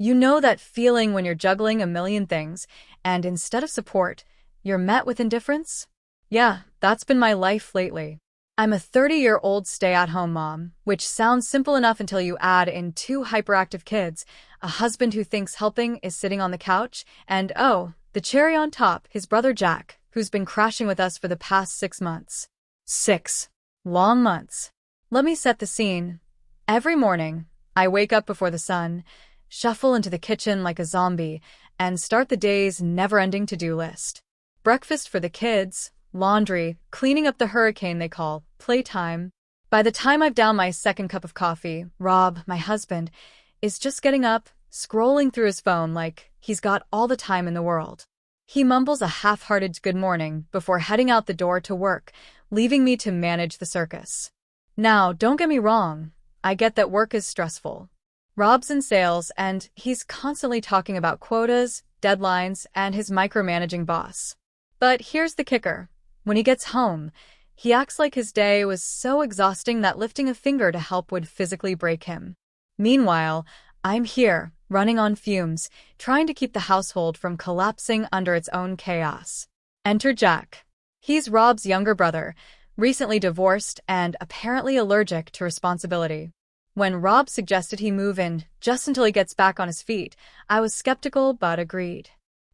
You know that feeling when you're juggling a million things, and instead of support, you're met with indifference? Yeah, that's been my life lately. I'm a 30-year-old stay-at-home mom, which sounds simple enough until you add in two hyperactive kids, a husband who thinks helping is sitting on the couch, and oh, the cherry on top, his brother Jack, who's been crashing with us for the past 6 months. 6 long months. Let me set the scene. Every morning, I wake up before the sun, shuffle into the kitchen like a zombie, and start the day's never-ending to-do list. Breakfast for the kids, laundry, cleaning up the hurricane they call playtime. By the time I've downed my second cup of coffee, Rob, my husband, is just getting up, scrolling through his phone like he's got all the time in the world. He mumbles a half-hearted good morning before heading out the door to work, leaving me to manage the circus. Now, don't get me wrong, I get that work is stressful. Rob's in sales, and he's constantly talking about quotas, deadlines, and his micromanaging boss. But here's the kicker. When he gets home, he acts like his day was so exhausting that lifting a finger to help would physically break him. Meanwhile, I'm here, running on fumes, trying to keep the household from collapsing under its own chaos. Enter Jack. He's Rob's younger brother, recently divorced and apparently allergic to responsibility. When Rob suggested he move in just until he gets back on his feet, I was skeptical but agreed.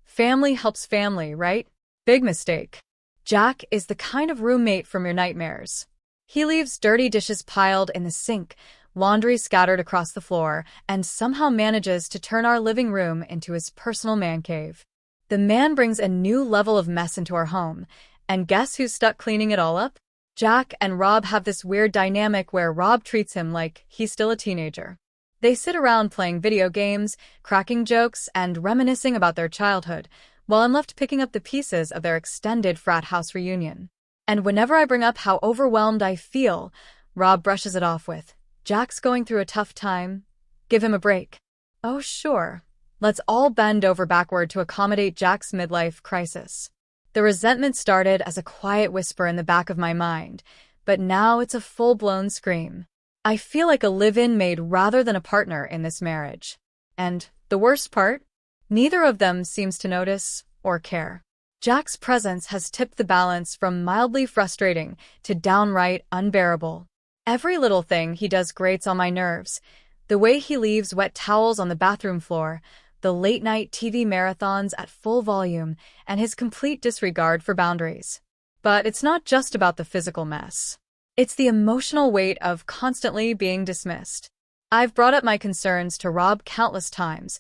Family helps family, right? Big mistake. Jack is the kind of roommate from your nightmares. He leaves dirty dishes piled in the sink, laundry scattered across the floor, and somehow manages to turn our living room into his personal man cave. The man brings a new level of mess into our home, and guess who's stuck cleaning it all up? Jack and Rob have this weird dynamic where Rob treats him like he's still a teenager. They sit around playing video games, cracking jokes, and reminiscing about their childhood, while I'm left picking up the pieces of their extended frat house reunion. And whenever I bring up how overwhelmed I feel, Rob brushes it off with, "Jack's going through a tough time. Give him a break." Oh, sure. Let's all bend over backward to accommodate Jack's midlife crisis. The resentment started as a quiet whisper in the back of my mind, but now it's a full-blown scream. I feel like a live-in maid rather than a partner in this marriage. And the worst part? Neither of them seems to notice or care. Jack's presence has tipped the balance from mildly frustrating to downright unbearable. Every little thing he does grates on my nerves. The way he leaves wet towels on the bathroom floor, the late-night TV marathons at full volume, and his complete disregard for boundaries. But it's not just about the physical mess. It's the emotional weight of constantly being dismissed. I've brought up my concerns to Rob countless times,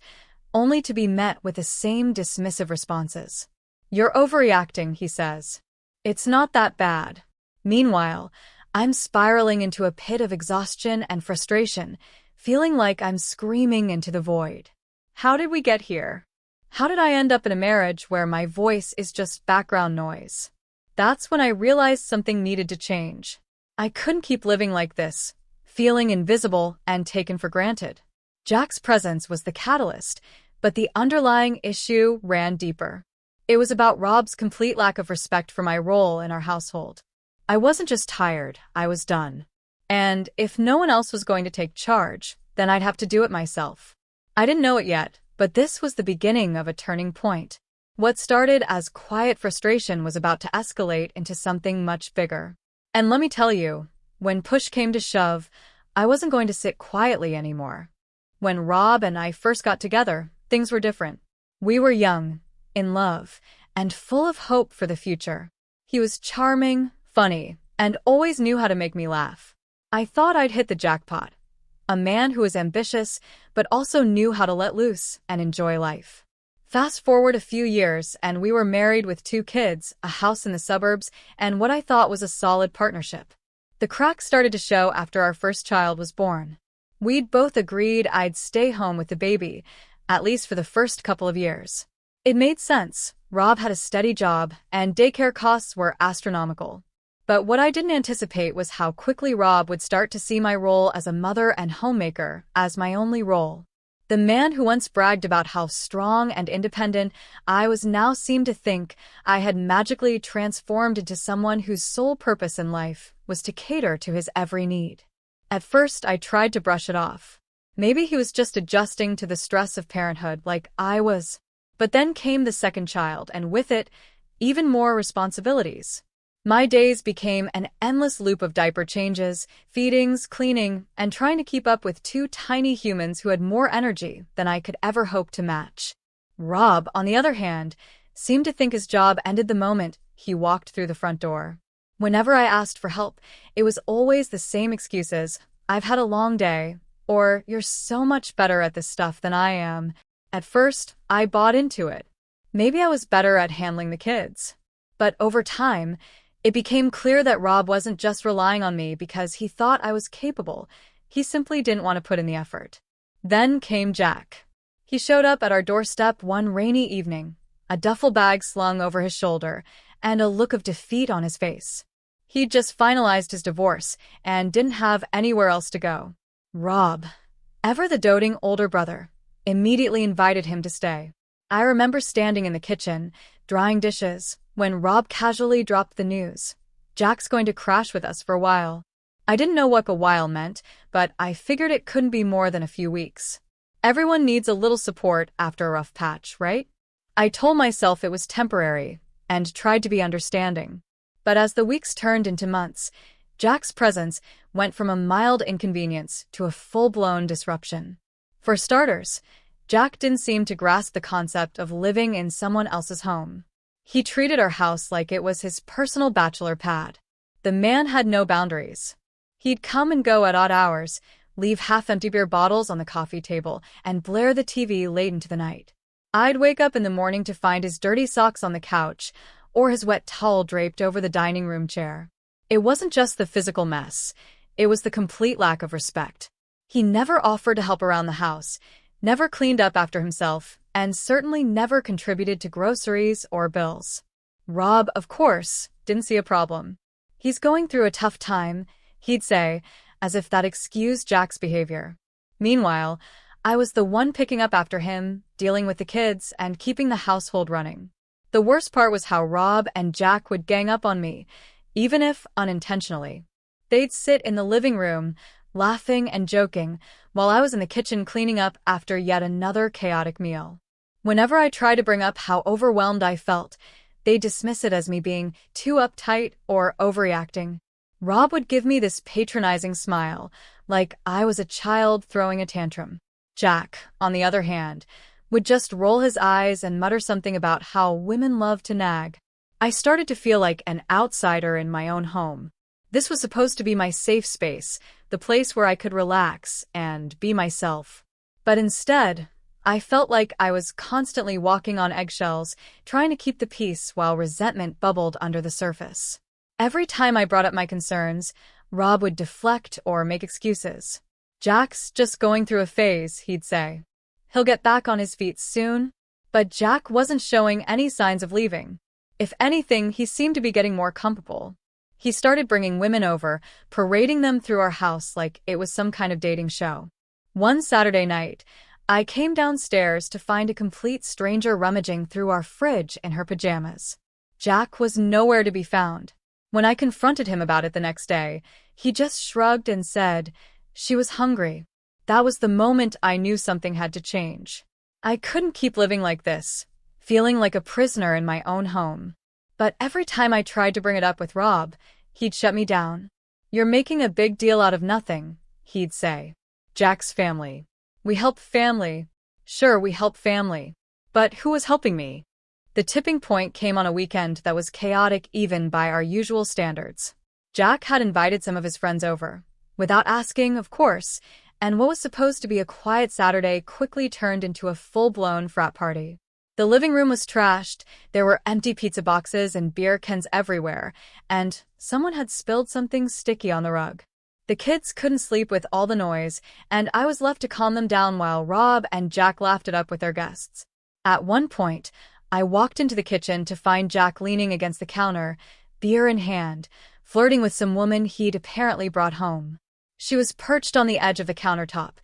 only to be met with the same dismissive responses. "You're overreacting," he says. "It's not that bad." Meanwhile, I'm spiraling into a pit of exhaustion and frustration, feeling like I'm screaming into the void. How did we get here? How did I end up in a marriage where my voice is just background noise? That's when I realized something needed to change. I couldn't keep living like this, feeling invisible and taken for granted. Jack's presence was the catalyst, but the underlying issue ran deeper. It was about Rob's complete lack of respect for my role in our household. I wasn't just tired, I was done. And if no one else was going to take charge, then I'd have to do it myself. I didn't know it yet, but this was the beginning of a turning point. What started as quiet frustration was about to escalate into something much bigger. And let me tell you, when push came to shove, I wasn't going to sit quietly anymore. When Rob and I first got together, things were different. We were young, in love, and full of hope for the future. He was charming, funny, and always knew how to make me laugh. I thought I'd hit the jackpot. A man who was ambitious, but also knew how to let loose and enjoy life. Fast forward a few years, and we were married with 2 kids, a house in the suburbs, and what I thought was a solid partnership. The cracks started to show after our first child was born. We'd both agreed I'd stay home with the baby, at least for the first couple of years. It made sense. Rob had a steady job, and daycare costs were astronomical. But what I didn't anticipate was how quickly Rob would start to see my role as a mother and homemaker as my only role. The man who once bragged about how strong and independent I was now seemed to think I had magically transformed into someone whose sole purpose in life was to cater to his every need. At first, I tried to brush it off. Maybe he was just adjusting to the stress of parenthood like I was. But then came the second child, and with it, even more responsibilities. My days became an endless loop of diaper changes, feedings, cleaning, and trying to keep up with two tiny humans who had more energy than I could ever hope to match. Rob, on the other hand, seemed to think his job ended the moment he walked through the front door. Whenever I asked for help, it was always the same excuses: "I've had a long day," or "You're so much better at this stuff than I am." At first, I bought into it. Maybe I was better at handling the kids. But over time, it became clear that Rob wasn't just relying on me because he thought I was capable. He simply didn't want to put in the effort. Then came Jack. He showed up at our doorstep one rainy evening, a duffel bag slung over his shoulder, and a look of defeat on his face. He'd just finalized his divorce and didn't have anywhere else to go. Rob, ever the doting older brother, immediately invited him to stay. I remember standing in the kitchen, drying dishes, when Rob casually dropped the news: "Jack's going to crash with us for a while." I didn't know what a while meant, but I figured it couldn't be more than a few weeks. Everyone needs a little support after a rough patch, right? I told myself it was temporary, and tried to be understanding. But as the weeks turned into months, Jack's presence went from a mild inconvenience to a full-blown disruption. For starters, Jack didn't seem to grasp the concept of living in someone else's home. He treated our house like it was his personal bachelor pad. The man had no boundaries. He'd come and go at odd hours, leave half-empty beer bottles on the coffee table, and blare the TV late into the night. I'd wake up in the morning to find his dirty socks on the couch, or his wet towel draped over the dining room chair. It wasn't just the physical mess, it was the complete lack of respect. He never offered to help around the house, never cleaned up after himself, and certainly never contributed to groceries or bills. Rob, of course, didn't see a problem. "He's going through a tough time," he'd say, as if that excused Jack's behavior. Meanwhile, I was the one picking up after him, dealing with the kids, and keeping the household running. The worst part was how Rob and Jack would gang up on me, even if unintentionally. They'd sit in the living room, laughing and joking, while I was in the kitchen cleaning up after yet another chaotic meal. Whenever I tried to bring up how overwhelmed I felt, they'd dismiss it as me being too uptight or overreacting. Rob would give me this patronizing smile, like I was a child throwing a tantrum. Jack, on the other hand, would just roll his eyes and mutter something about how women love to nag. I started to feel like an outsider in my own home. This was supposed to be my safe space, the place where I could relax and be myself. But instead, I felt like I was constantly walking on eggshells, trying to keep the peace while resentment bubbled under the surface. Every time I brought up my concerns, Rob would deflect or make excuses. "Jack's just going through a phase," he'd say. "He'll get back on his feet soon." But Jack wasn't showing any signs of leaving. If anything, he seemed to be getting more comfortable. He started bringing women over, parading them through our house like it was some kind of dating show. One Saturday night, I came downstairs to find a complete stranger rummaging through our fridge in her pajamas. Jack was nowhere to be found. When I confronted him about it the next day, he just shrugged and said she was hungry. That was the moment I knew something had to change. I couldn't keep living like this, feeling like a prisoner in my own home. But every time I tried to bring it up with Rob, he'd shut me down. "You're making a big deal out of nothing," he'd say. "Jack's family. We help family." Sure, we help family. But who was helping me? The tipping point came on a weekend that was chaotic even by our usual standards. Jack had invited some of his friends over, without asking, of course, and what was supposed to be a quiet Saturday quickly turned into a full-blown frat party. The living room was trashed, there were empty pizza boxes and beer cans everywhere, and someone had spilled something sticky on the rug. The kids couldn't sleep with all the noise, and I was left to calm them down while Rob and Jack laughed it up with their guests. At one point, I walked into the kitchen to find Jack leaning against the counter, beer in hand, flirting with some woman he'd apparently brought home. She was perched on the edge of the countertop,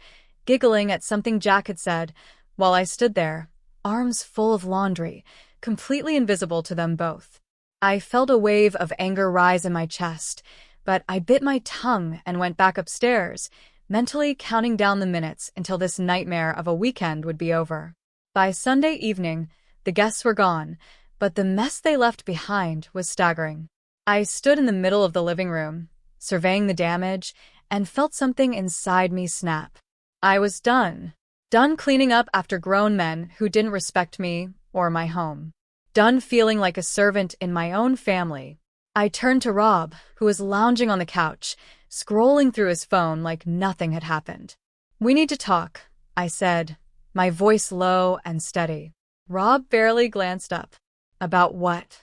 giggling at something Jack had said, while I stood there, arms full of laundry, completely invisible to them both. I felt a wave of anger rise in my chest, but I bit my tongue and went back upstairs, mentally counting down the minutes until this nightmare of a weekend would be over. By Sunday evening, the guests were gone, but the mess they left behind was staggering. I stood in the middle of the living room, surveying the damage, and felt something inside me snap. I was done. Done cleaning up after grown men who didn't respect me or my home. Done feeling like a servant in my own family. I turned to Rob, who was lounging on the couch, scrolling through his phone like nothing had happened. "We need to talk," I said, my voice low and steady. Rob barely glanced up. "About what?"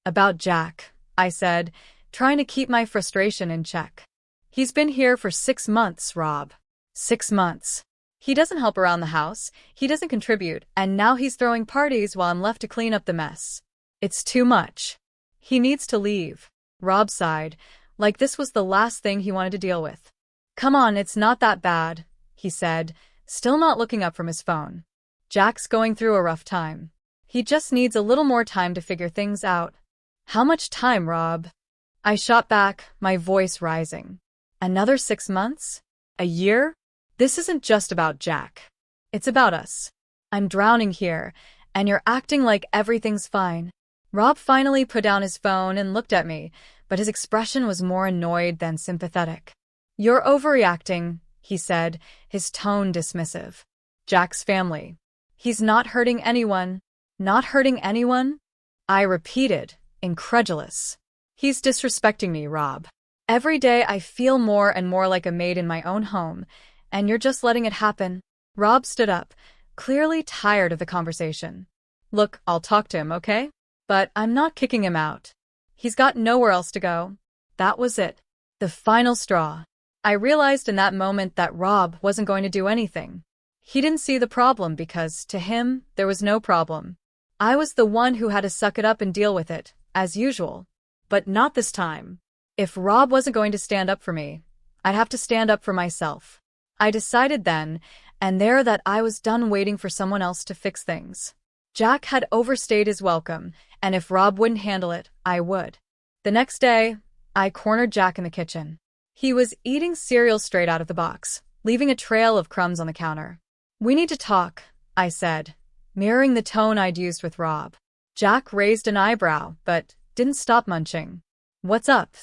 "About Jack," I said, trying to keep my frustration in check. "He's been here for 6 months, Rob." 6 months. He doesn't help around the house, he doesn't contribute, and now he's throwing parties while I'm left to clean up the mess. It's too much. He needs to leave. Rob sighed, like this was the last thing he wanted to deal with. "Come on, it's not that bad," he said, still not looking up from his phone. "Jack's going through a rough time. He just needs a little more time to figure things out." "How much time, Rob?" I shot back, my voice rising. "Another 6 months? A year? This isn't just about Jack. It's about us. I'm drowning here, and you're acting like everything's fine." Rob finally put down his phone and looked at me, but his expression was more annoyed than sympathetic. "You're overreacting," he said, his tone dismissive. "Jack's family. He's not hurting anyone." "Not hurting anyone?" I repeated, incredulous. "He's disrespecting me, Rob. Every day I feel more and more like a maid in my own home, and you're just letting it happen." Rob stood up, clearly tired of the conversation. "Look, I'll talk to him, okay? But I'm not kicking him out. He's got nowhere else to go." That was it. The final straw. I realized in that moment that Rob wasn't going to do anything. He didn't see the problem because, to him, there was no problem. I was the one who had to suck it up and deal with it, as usual. But not this time. If Rob wasn't going to stand up for me, I'd have to stand up for myself. I decided then and there that I was done waiting for someone else to fix things. Jack had overstayed his welcome, and if Rob wouldn't handle it, I would. The next day, I cornered Jack in the kitchen. He was eating cereal straight out of the box, leaving a trail of crumbs on the counter. "We need to talk," I said, mirroring the tone I'd used with Rob. Jack raised an eyebrow, but didn't stop munching. "What's up?"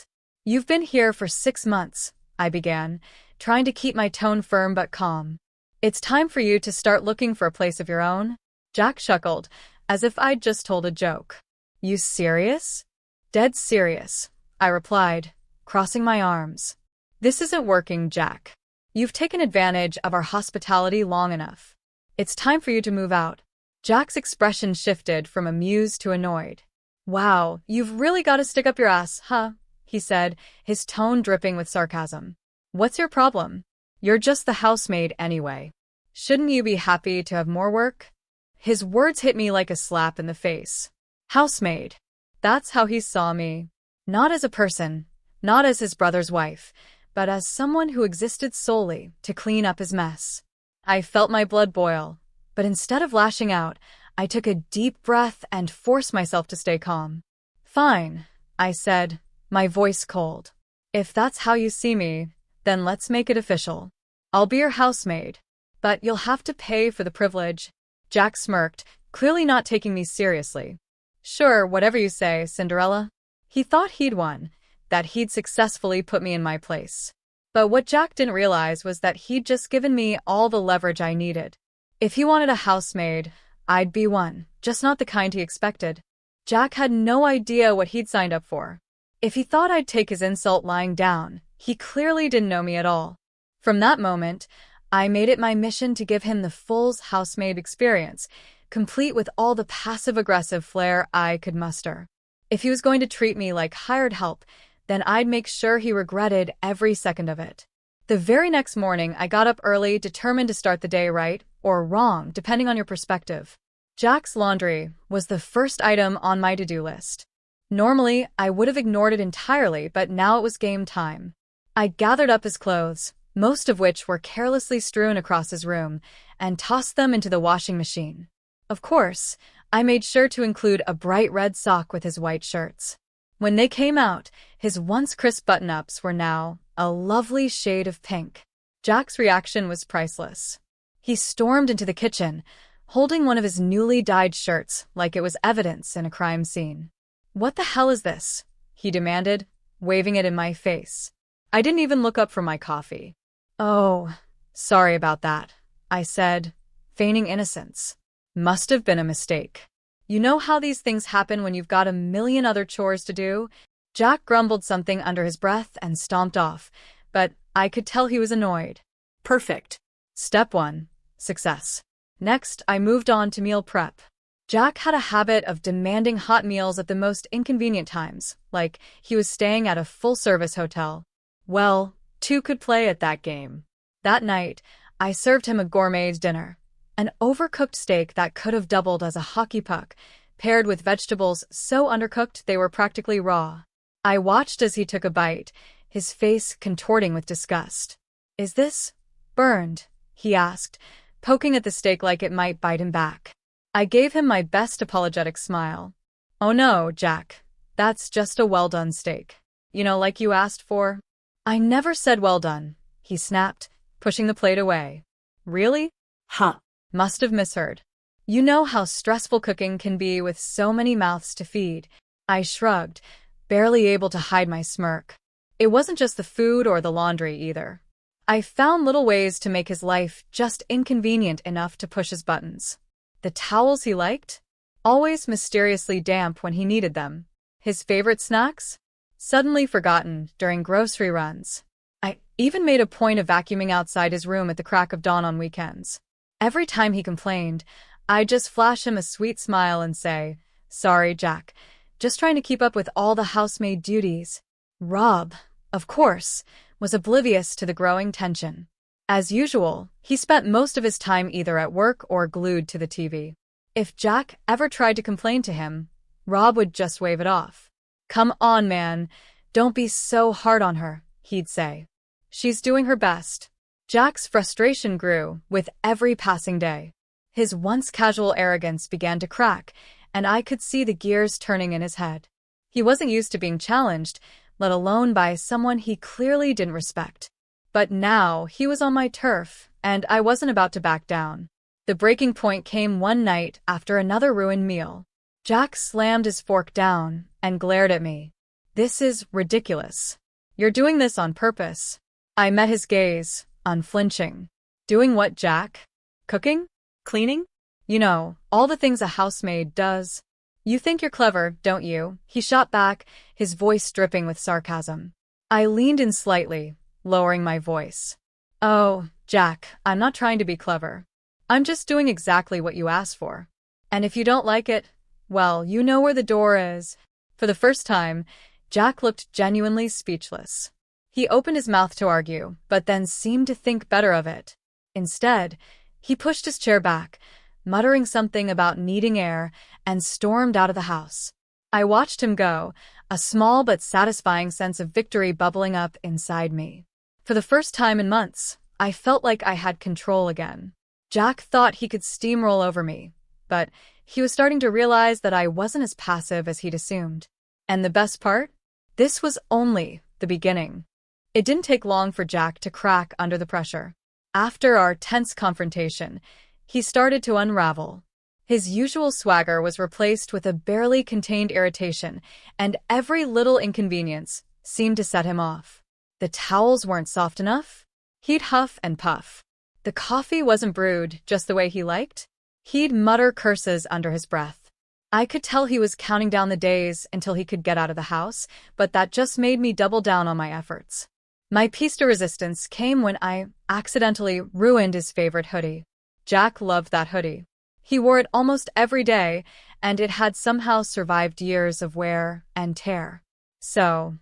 "You've been here for 6 months," I began, trying to keep my tone firm but calm. "It's time for you to start looking for a place of your own." Jack chuckled, as if I'd just told a joke. "You serious?" "Dead serious," I replied, crossing my arms. "This isn't working, Jack. You've taken advantage of our hospitality long enough. It's time for you to move out." Jack's expression shifted from amused to annoyed. "Wow, you've really got to stick up your ass, huh?" he said, his tone dripping with sarcasm. "What's your problem? You're just the housemaid anyway. Shouldn't you be happy to have more work?" His words hit me like a slap in the face. Housemaid. That's how he saw me. Not as a person, not as his brother's wife, but as someone who existed solely to clean up his mess. I felt my blood boil, but instead of lashing out, I took a deep breath and forced myself to stay calm. "Fine," I said, my voice cold. "If that's how you see me, then let's make it official. I'll be your housemaid, but you'll have to pay for the privilege." Jack smirked, clearly not taking me seriously. "Sure, whatever you say, Cinderella." He thought he'd won, that he'd successfully put me in my place. But what Jack didn't realize was that he'd just given me all the leverage I needed. If he wanted a housemaid, I'd be one, just not the kind he expected. Jack had no idea what he'd signed up for. If he thought I'd take his insult lying down, he clearly didn't know me at all. From that moment, I made it my mission to give him the full housemaid experience, complete with all the passive-aggressive flair I could muster. If he was going to treat me like hired help, then I'd make sure he regretted every second of it. The very next morning, I got up early, determined to start the day right, or wrong, depending on your perspective. Jack's laundry was the first item on my to-do list. Normally, I would have ignored it entirely, but now it was game time. I gathered up his clothes, most of which were carelessly strewn across his room, and tossed them into the washing machine. Of course, I made sure to include a bright red sock with his white shirts. When they came out, his once crisp button-ups were now a lovely shade of pink. Jack's reaction was priceless. He stormed into the kitchen, holding one of his newly dyed shirts like it was evidence in a crime scene. "What the hell is this?" he demanded, waving it in my face. I didn't even look up from my coffee. "Oh, sorry about that," I said, feigning innocence. "Must have been a mistake. You know how these things happen when you've got a million other chores to do?" Jack grumbled something under his breath and stomped off, but I could tell he was annoyed. Perfect. Step 1. Success. Next, I moved on to meal prep. Jack had a habit of demanding hot meals at the most inconvenient times, like he was staying at a full-service hotel. Well, two could play at that game. That night, I served him a gourmet dinner. An overcooked steak that could have doubled as a hockey puck, paired with vegetables so undercooked they were practically raw. I watched as he took a bite, his face contorting with disgust. "Is this burned?" he asked, poking at the steak like it might bite him back. I gave him my best apologetic smile. "Oh no, Jack. That's just a well-done steak. You know, like you asked for." "I never said well done," he snapped, pushing the plate away. "Really? Huh. Must have misheard. You know how stressful cooking can be with so many mouths to feed." I shrugged, barely able to hide my smirk. It wasn't just the food or the laundry either. I found little ways to make his life just inconvenient enough to push his buttons. The towels he liked? Always mysteriously damp when he needed them. His favorite snacks? Suddenly forgotten during grocery runs. I even made a point of vacuuming outside his room at the crack of dawn on weekends. Every time he complained, I'd just flash him a sweet smile and say, "Sorry, Jack. Just trying to keep up with all the housemaid duties." Rob, of course, was oblivious to the growing tension. As usual, he spent most of his time either at work or glued to the TV. If Jack ever tried to complain to him, Rob would just wave it off. "Come on, man. Don't be so hard on her," he'd say. "She's doing her best." Jack's frustration grew with every passing day. His once casual arrogance began to crack, and I could see the gears turning in his head. He wasn't used to being challenged, let alone by someone he clearly didn't respect. But now he was on my turf, and I wasn't about to back down. The breaking point came one night after another ruined meal. Jack slammed his fork down and glared at me. "This is ridiculous. You're doing this on purpose." I met his gaze, unflinching. "Doing what, Jack? Cooking? Cleaning? You know, all the things a housemaid does." "You think you're clever, don't you?" he shot back, his voice dripping with sarcasm. I leaned in slightly, lowering my voice. "Oh, Jack, I'm not trying to be clever. I'm just doing exactly what you asked for. And if you don't like it, well, you know where the door is." For the first time, Jack looked genuinely speechless. He opened his mouth to argue, but then seemed to think better of it. Instead, he pushed his chair back, muttering something about needing air, and stormed out of the house. I watched him go, a small but satisfying sense of victory bubbling up inside me. For the first time in months, I felt like I had control again. Jack thought he could steamroll over me, but he was starting to realize that I wasn't as passive as he'd assumed. And the best part? This was only the beginning. It didn't take long for Jack to crack under the pressure. After our tense confrontation, he started to unravel. His usual swagger was replaced with a barely contained irritation, and every little inconvenience seemed to set him off. The towels weren't soft enough. He'd huff and puff. The coffee wasn't brewed just the way he liked. He'd mutter curses under his breath. I could tell he was counting down the days until he could get out of the house, but that just made me double down on my efforts. My piece de resistance came when I accidentally ruined his favorite hoodie. Jack loved that hoodie. He wore it almost every day, and it had somehow survived years of wear and tear. So,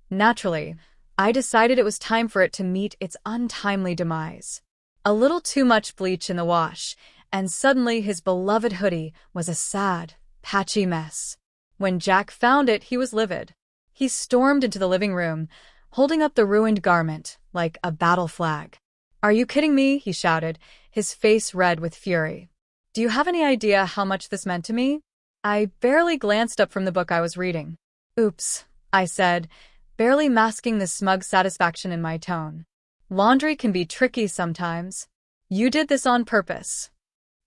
naturally, I decided it was time for it to meet its untimely demise. A little too much bleach in the wash, and suddenly his beloved hoodie was a sad, patchy mess. When Jack found it, he was livid. He stormed into the living room, holding up the ruined garment like a battle flag. "Are you kidding me?" he shouted, his face red with fury. "Do you have any idea how much this meant to me?" I barely glanced up from the book I was reading. "Oops," I said, barely masking the smug satisfaction in my tone. Laundry can be tricky sometimes. You did this on purpose.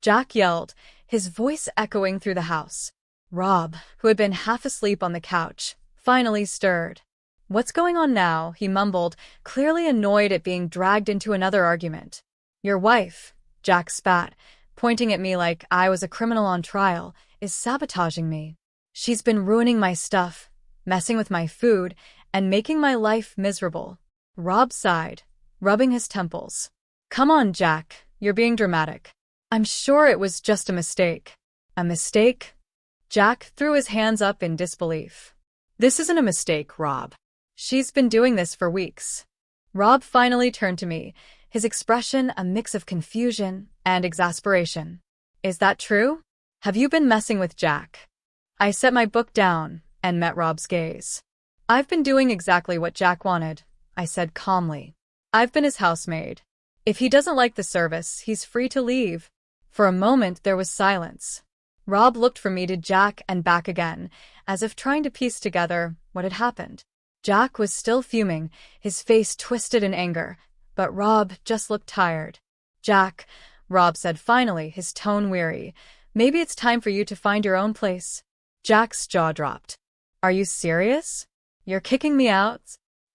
Jack yelled, his voice echoing through the house. Rob, who had been half asleep on the couch, finally stirred. What's going on now? He mumbled, clearly annoyed at being dragged into another argument. Your wife, Jack spat, pointing at me like I was a criminal on trial, is sabotaging me. She's been ruining my stuff, messing with my food, and making my life miserable. Rob sighed, rubbing his temples. Come on, Jack, you're being dramatic. I'm sure it was just a mistake. A mistake? Jack threw his hands up in disbelief. This isn't a mistake, Rob. She's been doing this for weeks. Rob finally turned to me, his expression a mix of confusion and exasperation. Is that true? Have you been messing with Jack? I set my book down and met Rob's gaze. I've been doing exactly what Jack wanted, I said calmly. I've been his housemaid. If he doesn't like the service, he's free to leave. For a moment, there was silence. Rob looked from me to Jack and back again, as if trying to piece together what had happened. Jack was still fuming, his face twisted in anger, but Rob just looked tired. Jack, Rob said finally, his tone weary, maybe it's time for you to find your own place. Jack's jaw dropped. Are you serious? You're kicking me out?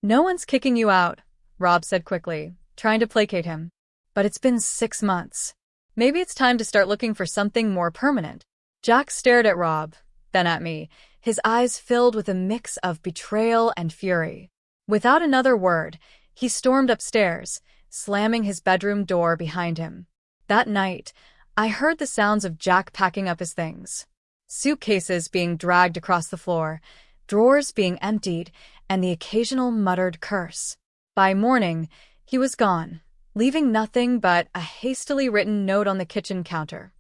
No one's kicking you out, Rob said quickly, trying to placate him. But it's been 6 months. Maybe it's time to start looking for something more permanent. Jack stared at Rob, then at me, his eyes filled with a mix of betrayal and fury. Without another word, he stormed upstairs, slamming his bedroom door behind him. That night, I heard the sounds of Jack packing up his things. Suitcases being dragged across the floor, drawers being emptied, and the occasional muttered curse. By morning, he was gone, leaving nothing but a hastily written note on the kitchen counter.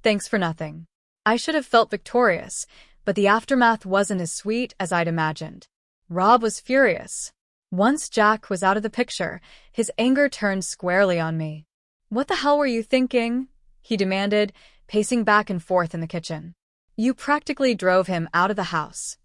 Thanks for nothing. I should have felt victorious, but the aftermath wasn't as sweet as I'd imagined. Rob was furious. Once Jack was out of the picture, his anger turned squarely on me. What the hell were you thinking? He demanded, pacing back and forth in the kitchen. You practically drove him out of the house.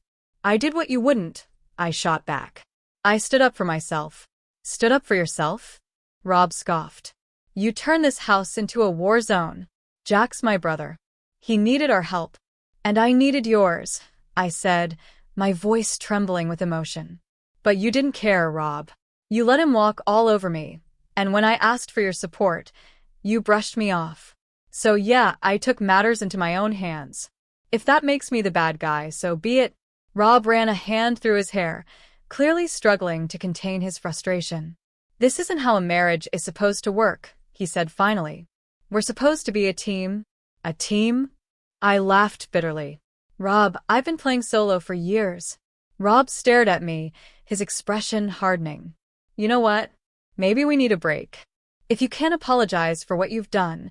I did what you wouldn't, I shot back. I stood up for myself. Stood up for yourself? Rob scoffed. You turned this house into a war zone. Jack's my brother. He needed our help. And I needed yours, I said, my voice trembling with emotion. But you didn't care, Rob. You let him walk all over me, and when I asked for your support, you brushed me off. So yeah, I took matters into my own hands. If that makes me the bad guy, so be it. Rob ran a hand through his hair, clearly struggling to contain his frustration. This isn't how a marriage is supposed to work, he said finally. We're supposed to be a team. A team? I laughed bitterly. Rob, I've been playing solo for years. Rob stared at me, his expression hardening. You know what? Maybe we need a break. If you can't apologize for what you've done,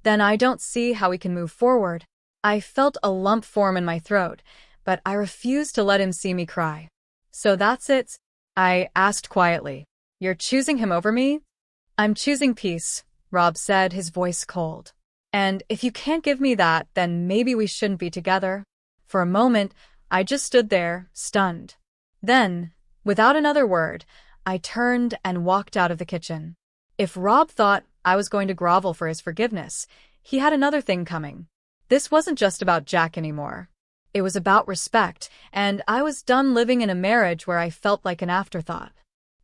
then I don't see how we can move forward. I felt a lump form in my throat, but I refused to let him see me cry. So that's it? I asked quietly. You're choosing him over me? I'm choosing peace, Rob said, his voice cold. And if you can't give me that, then maybe we shouldn't be together. For a moment, I just stood there, stunned. Then, without another word, I turned and walked out of the kitchen. If Rob thought I was going to grovel for his forgiveness, he had another thing coming. This wasn't just about Jack anymore. It was about respect, and I was done living in a marriage where I felt like an afterthought.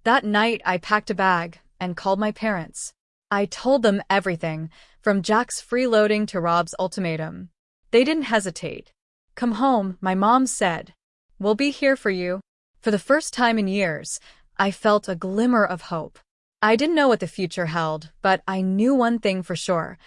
That night, I packed a bag and called my parents. I told them everything, from Jack's freeloading to Rob's ultimatum. They didn't hesitate. Come home, my mom said. We'll be here for you. For the first time in years, I felt a glimmer of hope. I didn't know what the future held, but I knew one thing for sure.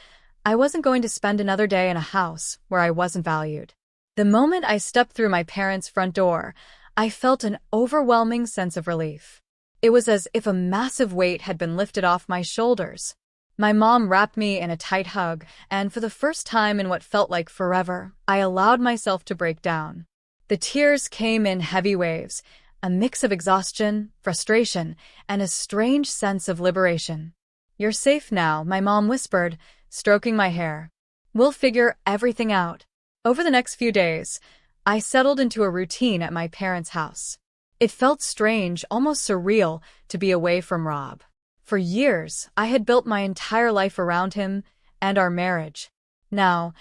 I wasn't going to spend another day in a house where I wasn't valued. The moment I stepped through my parents' front door, I felt an overwhelming sense of relief. It was as if a massive weight had been lifted off my shoulders. My mom wrapped me in a tight hug, and for the first time in what felt like forever, I allowed myself to break down. The tears came in heavy waves, a mix of exhaustion, frustration, and a strange sense of liberation. You're safe now, my mom whispered, stroking my hair. We'll figure everything out. Over the next few days, I settled into a routine at my parents' house. It felt strange, almost surreal, to be away from Rob. For years, I had built my entire life around him and our marriage. Now,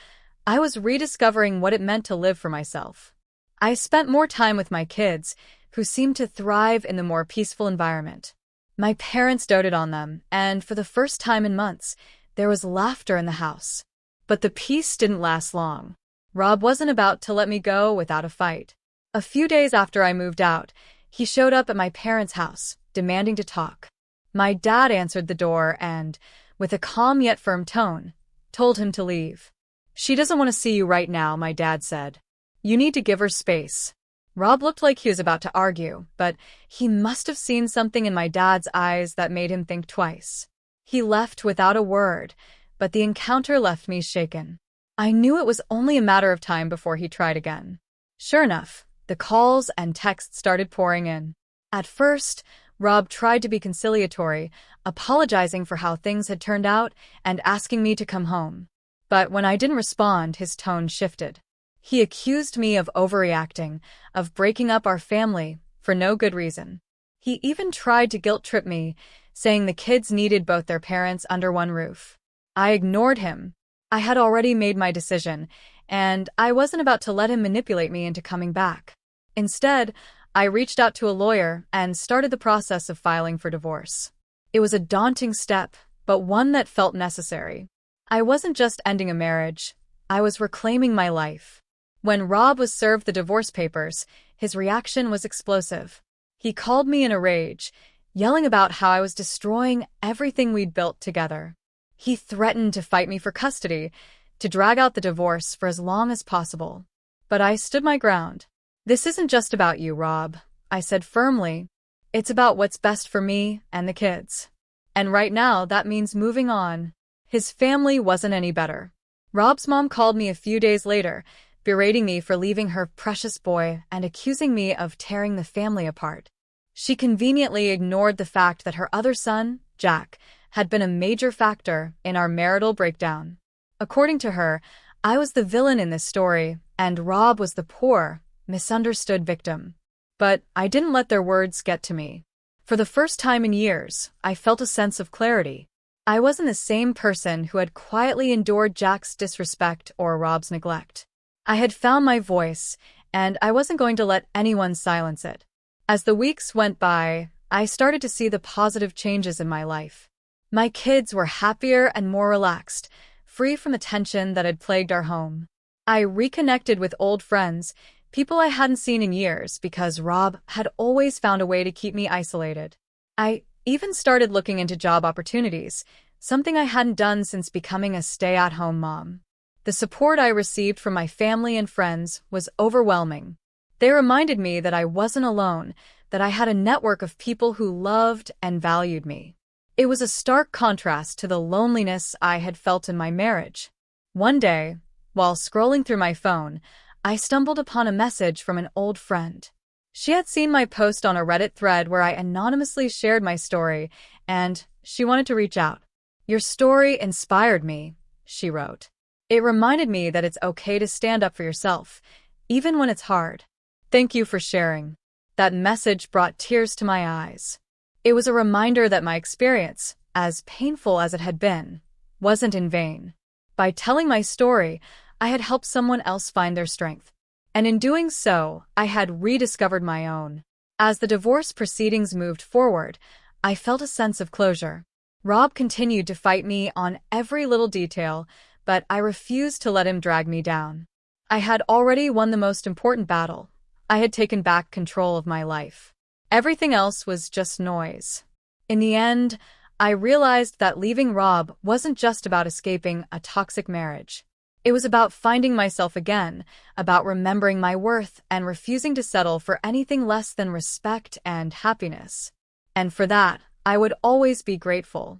I was rediscovering what it meant to live for myself. I spent more time with my kids, who seemed to thrive in the more peaceful environment. My parents doted on them, and for the first time in months, there was laughter in the house. But the peace didn't last long. Rob wasn't about to let me go without a fight. A few days after I moved out, he showed up at my parents' house, demanding to talk. My dad answered the door and, with a calm yet firm tone, told him to leave. "She doesn't want to see you right now," my dad said. "You need to give her space." Rob looked like he was about to argue, but he must have seen something in my dad's eyes that made him think twice. He left without a word, but the encounter left me shaken. I knew it was only a matter of time before he tried again. Sure enough, the calls and texts started pouring in. At first, Rob tried to be conciliatory, apologizing for how things had turned out and asking me to come home. But when I didn't respond, his tone shifted. He accused me of overreacting, of breaking up our family for no good reason. He even tried to guilt-trip me, saying the kids needed both their parents under one roof. I ignored him. I had already made my decision, and I wasn't about to let him manipulate me into coming back. Instead, I reached out to a lawyer and started the process of filing for divorce. It was a daunting step, but one that felt necessary. I wasn't just ending a marriage, I was reclaiming my life. When Rob was served the divorce papers, his reaction was explosive. He called me in a rage, yelling about how I was destroying everything we'd built together. He threatened to fight me for custody, to drag out the divorce for as long as possible. But I stood my ground. "This isn't just about you, Rob," I said firmly. "It's about what's best for me and the kids. And right now, that means moving on." His family wasn't any better. Rob's mom called me a few days later, berating me for leaving her precious boy and accusing me of tearing the family apart. She conveniently ignored the fact that her other son, Jack, had been a major factor in our marital breakdown. According to her, I was the villain in this story, and Rob was the poor, misunderstood victim. But I didn't let their words get to me. For the first time in years, I felt a sense of clarity. I wasn't the same person who had quietly endured Jack's disrespect or Rob's neglect. I had found my voice, and I wasn't going to let anyone silence it. As the weeks went by, I started to see the positive changes in my life. My kids were happier and more relaxed, free from the tension that had plagued our home. I reconnected with old friends, people I hadn't seen in years because Rob had always found a way to keep me isolated. I even started looking into job opportunities, something I hadn't done since becoming a stay-at-home mom. The support I received from my family and friends was overwhelming. They reminded me that I wasn't alone, that I had a network of people who loved and valued me. It was a stark contrast to the loneliness I had felt in my marriage. One day, while scrolling through my phone, I stumbled upon a message from an old friend. She had seen my post on a Reddit thread where I anonymously shared my story, and she wanted to reach out. "Your story inspired me," she wrote. "It reminded me that it's okay to stand up for yourself, even when it's hard. Thank you for sharing." That message brought tears to my eyes. It was a reminder that my experience, as painful as it had been, wasn't in vain. By telling my story, I had helped someone else find their strength. And in doing so, I had rediscovered my own. As the divorce proceedings moved forward, I felt a sense of closure. Rob continued to fight me on every little detail, but I refused to let him drag me down. I had already won the most important battle. I had taken back control of my life. Everything else was just noise. In the end, I realized that leaving Rob wasn't just about escaping a toxic marriage. It was about finding myself again, about remembering my worth and refusing to settle for anything less than respect and happiness. And for that, I would always be grateful.